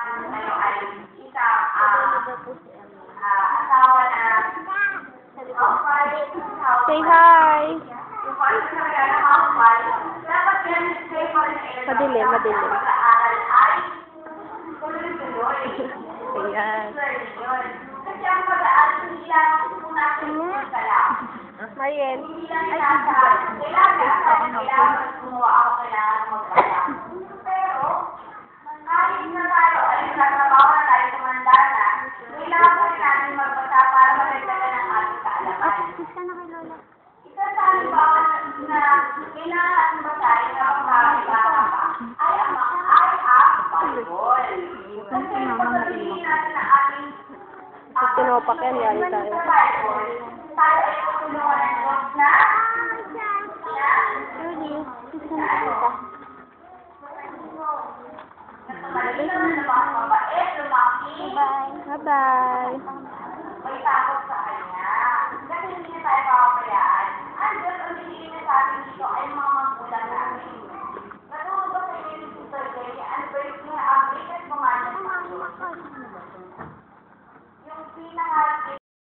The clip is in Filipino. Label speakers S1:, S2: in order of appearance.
S1: kayo ay isang asawa na
S2: Say hi!
S1: yung pag-sasaga ng housewife, dapat yan stay pa rin na
S2: Madilim, madilim.
S1: pag-aaral ay tuloy-tuloy.
S2: Ayan.
S1: Kasi ang pag-aaral, hindi lang kung nasa school ka lang.
S2: Mariel.
S1: Hindi lang nasa, kailangan gumawa ako, kailangan mag-aaral. Pero, kahit na tayo ay nagtrabaho na tayo tumanda na, kailangan po rin natin magbasa para magdagdagan ng ating kaalaman. Isa sa halimbawa na kailangan natin basahin kapag makakilala pa ay ang Bible. Kasi kung sabihin natin na ating
S2: Tinopak yan, yari tayo.
S1: sa Bible, tayo ay tutulungan ng Diyos na malinaw na mga mabait, lumaki,
S2: Bye-bye.
S1: may takot sa Kanya. Kasi hindi na tayo papapayaan. Ang Diyos ang binigay na sa atin dito ay mga magulang namin.